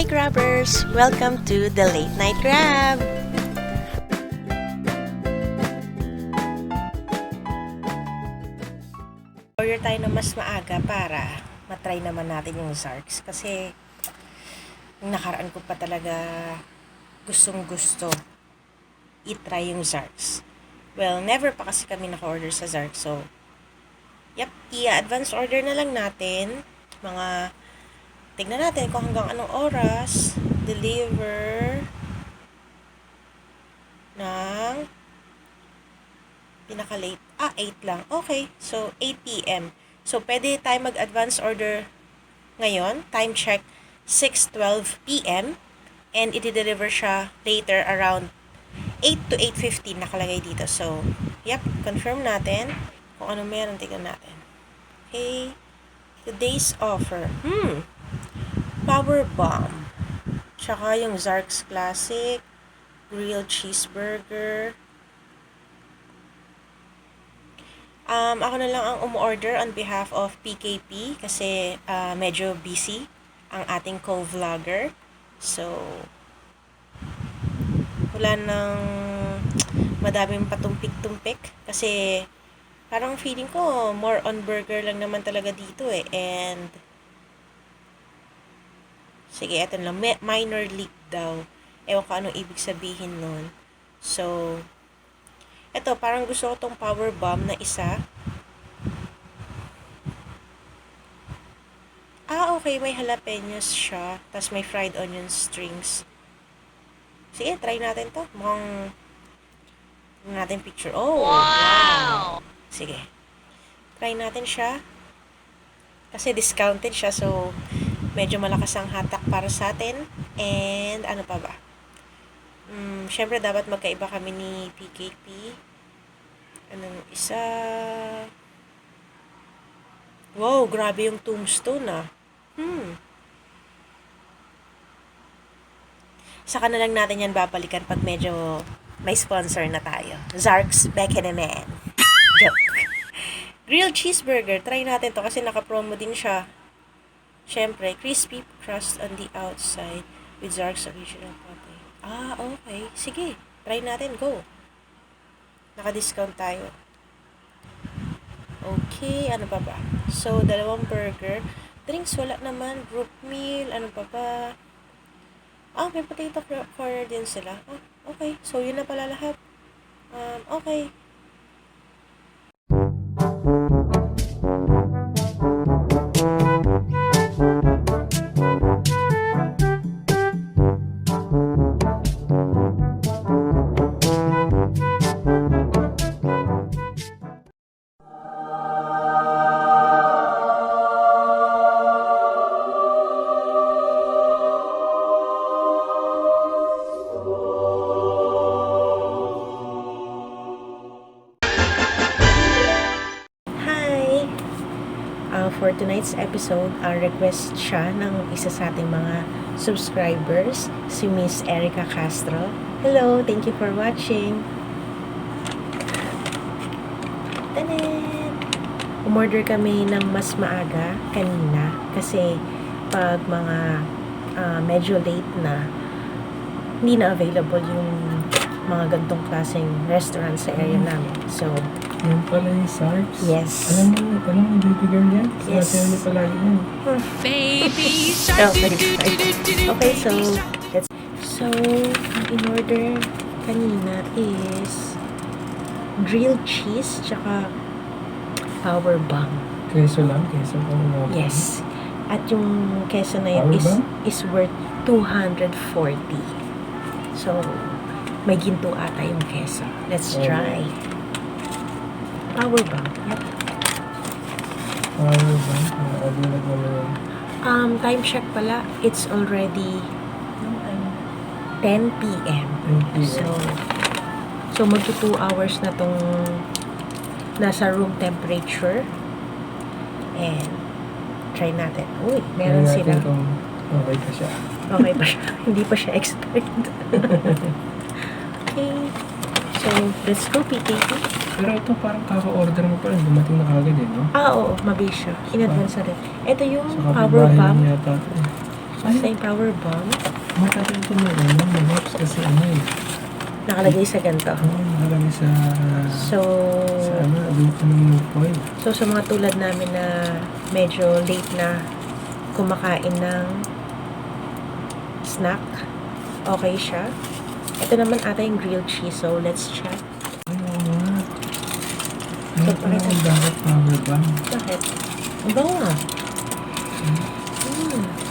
Hi Grabbers! Welcome to the Late Night Grab! Order tayo na mas maaga para matry naman natin yung Zarks kasi yung nakaraan ko pa talaga gustong gusto i-try yung Zarks. Well, never pa kasi kami naka-order sa Zarks, so i-advance order na lang natin. Tignan natin kung hanggang anong oras deliver ng pinaka-late. 8 lang. Okay. So, 8 p.m. So, pwede tayo mag-advance order ngayon. Time check, 6:12 p.m. And i-deliver siya later around 8 to 8:15 nakalagay dito. So, confirm natin kung ano meron. Tignan natin. Okay. Today's offer. Powerbomb. Tsaka yung Zarks Classic. Grilled Cheeseburger. Ako na lang ang umorder on behalf of PKP kasi medyo busy ang ating co-vlogger. So, wala nang madaming patumpik-tumpik kasi parang feeling ko more on burger lang naman talaga dito eh. And sige, eto lang. Minor leak daw. Ewan ko anong ibig sabihin nun. So, eto, parang gusto ko tong Powerbomb na isa. Okay. May jalapenos siya. Tapos may fried onion strings. Sige, try natin to. Mukhang natin picture. Oh, wow! Sige. Try natin siya. Kasi discounted siya. So, medyo malakas ang hatak para sa atin. And, ano pa ba? Syempre, dapat magkaiba kami ni PKP. Anong isa? Wow, grabe yung tombstone Saka na lang natin yan babalikan pag medyo may sponsor na tayo. Zarks, Becky naman. Joke. Grilled Cheeseburger. Try natin to kasi naka-promo din siya. Syempre, crispy crust on the outside with Zarks original patty. Okay. Sige. Try natin. Go. Naka-discount tayo. Okay. Ano pa ba? So, 2 burger. Drinks, wala naman. Group meal. Ano pa ba? May potato corner din sila. Okay. So, yun na pala lahat. Okay. For tonight's episode, request siya ng isa sa ating mga subscribers, si Miss Erica Castro. Hello, thank you for watching. Tanan! Umorder kami ng mas maaga kanina kasi pag mga medyo late na, hindi na available yung mga gantong klaseng restaurant sa area namin. So, yan pala yung Zarks. Yes. Alam mo, baby girl yan. Yes. Sa niyo palagi yan. Baby shark. Okay, so ang in-order kanina is grilled cheese tsaka Powerbomb. Keso lang? Keso ko nga. Yes. At yung keso na yun is worth 240. So, may ginto ata yung keso. Let's try. Powerbomb. Yep. Time check pala. It's already 10 p.m. So magto 2 hours na tong nasa room temperature. And try natin. Uy, meron sila. Okay pa siya. Okay pa siya. Hindi pa siya expired. Okay. So, let's go, PKP. Pero ito parang kaka-order mo pa rin. Dumating na kagad no? Oo. Mabilis siya. In advance na rin. Ito yung Powerbomb. Powerbomb. Basta yung Powerbomb. Matagal ko na Mahops kasi Nakalagay sa ganito. nakalagay sa So, doon ka ng foil. so sa mga tulad namin na medyo late na kumakain ng snack, okay siya. Ito naman ata yung grilled cheese. So, let's check. Ay, oo nga. So, Ano pa yung bakit Powerbomb? Bakit? Ang bango nga.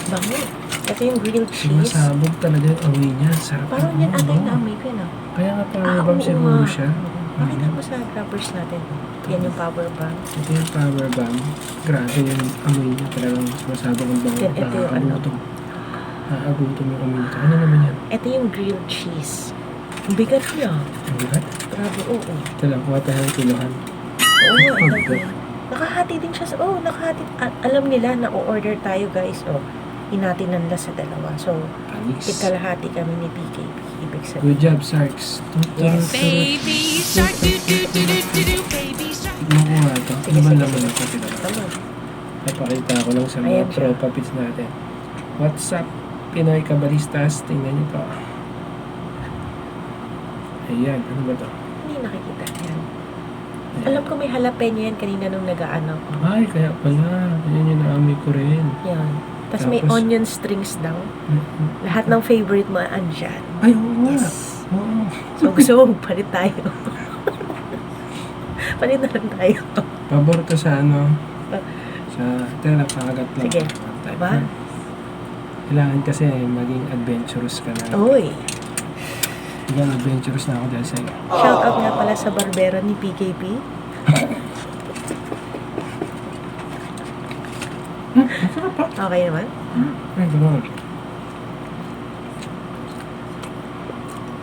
Bango. Ito yung grilled cheese. Masabog talaga yung amoy niya. Sarap. Parang yan ata yung naamoy ko, no? Kaya nga Powerbomb oo siguro nga. siya. Pakita mo sa grabbers natin. Yan yung Powerbomb. Ito yung Powerbomb. Grabe yung amoy niya. Talagang masabog ang bango. Then, ito yung Nakakagutom. Nakakagutom yung amoy nito. Ano naman yan? Ito yung grilled cheese. Ang bigat niya. Ang bigat? Grabe, oo. Ito lang, kuha tayo ng kilohan. Oo, ito din. Nakahati din siya. Nakahati. Alam nila na o-order tayo, guys. Hinati nila sa dalawa. So, Panis. ikalahati kami ni PKP. Ibig sabihin. Good job, Zarks. Yes. Baby shark, do do do do do do, baby shark. Tignan ko nga ito. Sige, Ano man sige, naman sige. ito? Tignan ko. Tama. Napakita ko lang sa mga Ayan siya. tropa pits natin. What's up, Pinoy Kabalistas? Tingnan niyo to. Ayan, ano ba to? Hindi nakikita yan. Ayan. Alam ko may jalapeno yan kanina nung nag-aano ko. Ay, kaya pala. Ayan yung naamoy ko rin. Yan. Tapos may Tapos- onion strings daw. Lahat ng favorite mo andyan. Ay, oo nga. Yes. Oo. So gusto mo palit tayo. Palit na lang tayo. Pabor to sa sa tela, pakagat lang. Sige. Type Diba? na. Kailangan kasi maging adventurous ka na. Uy. Hanggang adventurous na ako dahil sa'yo. Shout out nga pala sa barbero ni PKP. Okay naman? Ay, gano'n.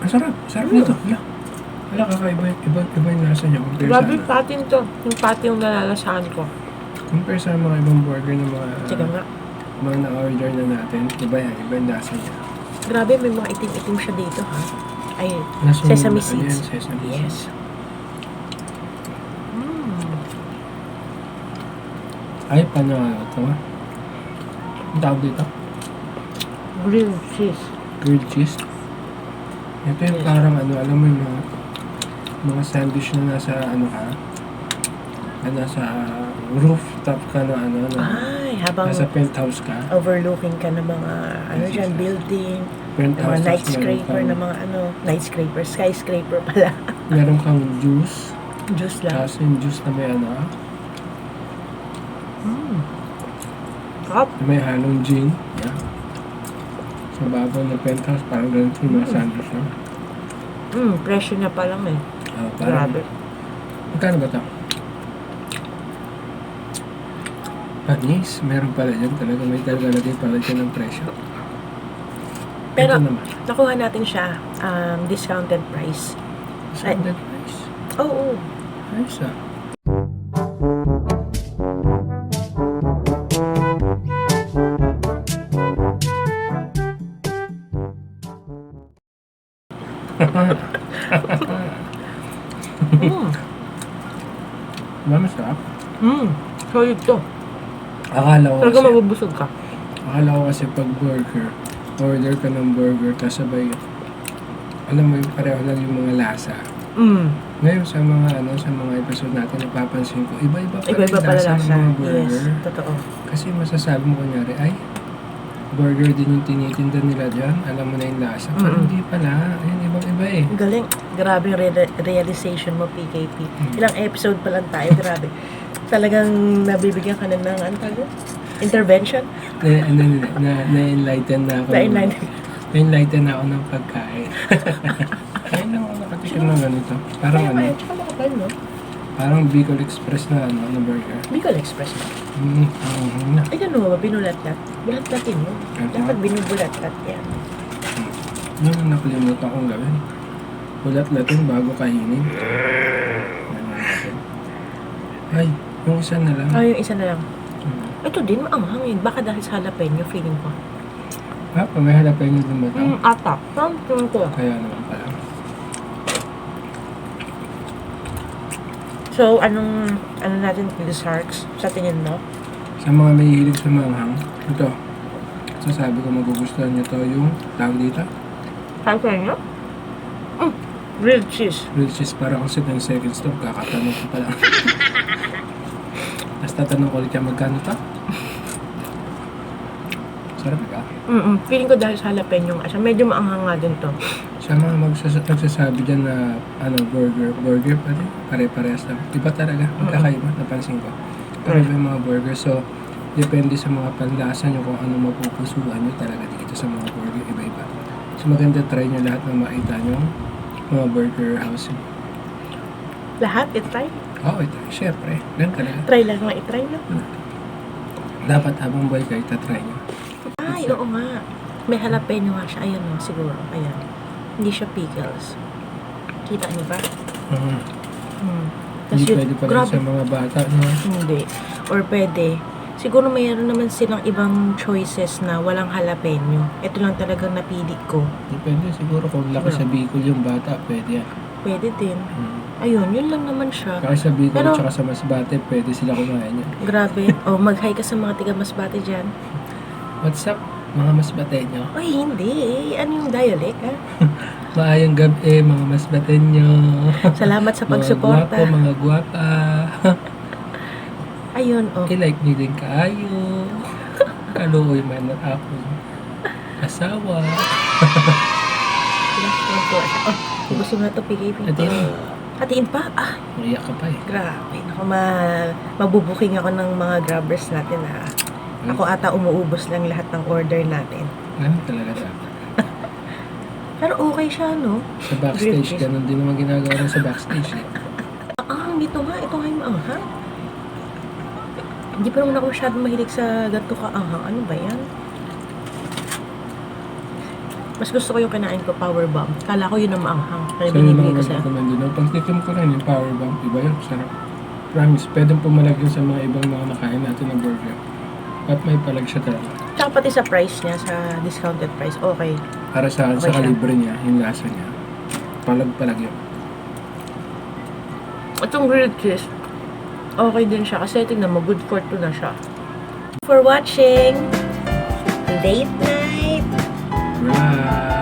Ang sarap. Sarap nito. Wala kakaiba. Iba yung lasa niya. Compare Grabe sa, patin to. Yung patin yung nalalasahan ko. compare sa mga ibang burger na Sige nga. mga na-order na natin. Iba yan. Iba yung lasa niya. Grabe may mga itim-itim siya dito ha. Ay, Nasa sesame mga- seeds. Ayan, sesame Yes. seeds. Ay, paano ito? Ang tawag dito? Grilled cheese. Grilled cheese. Ito yung parang alam mo yung mga sandwich na nasa nasa rooftop ka na Ay, habang nasa penthouse ka. overlooking ka ng mga dyan, building, ng Penthouse, mga night tapos scraper, ng mga night scraper, skyscraper pala. meron kang juice. Juice lang. Tapos yung juice na may Sarap. na may halong gin. Yeah. Sa babaw ng penthouse, parang ganito yung mga sandwich na. Presyo na pa lang eh. Parang, Grabe. magkano ba ito? Panis, meron pala dyan talaga. May talaga pala dyan ng presyo. Pero, Ito naman. nakuha natin siya, discounted price. Discounted price. Oo. Ayos ah. Masarap. Solid to. Akala ko Talaga kasi, mabubusog ka. akala ko kasi pag burger, order ka ng burger, kasabay, alam mo yung pareho lang yung mga lasa. Ngayon sa mga episode natin, napapansin ko, iba-iba pala Iba-iba yung pala lasa ng lasa. mga Yes, burger. totoo. Kasi masasabi mo kunyari, ay, burger din yung tinitinda nila dyan, alam mo na yung lasa. Pero hindi pala, ayun, ibang-iba eh. Galing. Grabe yung realization mo, PKP. Ilang episode pa lang tayo, grabe. Talagang nabibigyan ka na ng, intervention? Na-enlighten na ako. Na-enlighten na ako ng pagkain. Ayun lang ako nakatikim ng ganito. Parang Kaya makapal, no? parang Bicol Express na na burger. Bicol Express mo. Na. Ay, ano ba? Binulat-lat? Bulat-latin mo. Dapat binubulat-lat yan. Yun ang nakalimutan kong gawin. Bulat-latin bago kainin. Ay, yung isa na lang. Yung isa na lang. Ito din, maanghang yun. Baka dahil sa jalapeno, feeling ko. Ah, pag may jalapeno din ba ito? Ata. Tingin ko. Kaya naman pala. So, ano natin yung Zarks sa tingin mo? Sa mga may hilig sa manghang, ito. So sabi ko magugustuhan nyo to yung tawag dito. Sabi ko nyo? Grilled cheese. Grilled cheese para kung sa 10 seconds to, kakatanong ko pa lang. Tapos tatanong ko ulit yan, magkano to? Sarap ka. Feeling ko dahil sa jalapeno nga siya. Medyo maanghang nga din to. Sa mga magsasabi dyan na burger pa rin, pare-parehas lang. Iba talaga, magkakaiba, napansin ko. Pero yung mga burger, so depende sa mga panlasa nyo kung ano mapupusuan nyo talaga dito sa mga burger, iba-iba. So maganda try nyo lahat ng makita nyo mga burger house. Lahat, i-try. Oo, ito, syempre, ganun talaga. Try lang nga, i-try na. Dapat habang buhay kayo, tatry nyo. Ay, oo nga. May jalapeno nga siya. Ayan o, siguro. Ayan. Hindi siya pickles. Kita niyo ba? Hindi pwede pa rin sa mga bata, no? Hindi. Or pwede. Siguro mayroon naman silang ibang choices na walang jalapeno. Ito lang talagang napili ko. Depende siguro kung laki sa Bicol yung bata, pwede yan. Pwede din. Ayun, yun lang naman siya. Kaya sa Bicol Pero, at saka sa Masbate, pwede sila kumain yan. grabe. O, mag-hi ka sa mga tiga Masbate dyan. What's up, mga Masbateño? Ay, hindi. Ano yung dialect, ha? Maayong gabi, mga Masbateño. Salamat sa pagsuporta. Mga guwapa. Ayun, oh. I-like nyo din kaayo. Kaluoy man ang akong asawa. Oh, gusto mo na ito, pigay. Hatiin. Hatiin pa? Ah, Umiyak ka pa eh. grabe. Naku, mabubuking ako ng mga grabbers natin, ha? Ako ata umuubos lang lahat ng order natin. Ganun talaga dapat. Pero okay siya, no? Sa backstage, Grilled cheese. ganun din naman ginagawa rin sa backstage. Eh. Dito nga. Ito nga yung maanghang. Hindi pa naman ako masyadong mahilig sa ganito ka-anghang. Ano ba yan? Mas gusto ko yung kinain ko, Powerbomb. Kala ko yun ang maanghang. Kaya So yung binibigay mga ko sa... nag-recommend din. Pag-tikim ko rin yung Powerbomb, iba yun, sarap. Promise, pwedeng pumalag yun sa mga ibang mga nakain natin na burger. At may palag siya talaga. Tsaka pati sa price niya, sa discounted price, okay. Para sa Okay siya. kalibre niya, yung lasa niya. Palag yun. Itong grilled cheese, okay din siya. Kasi tingnan mo, good for two na siya. For watching Late Night Right.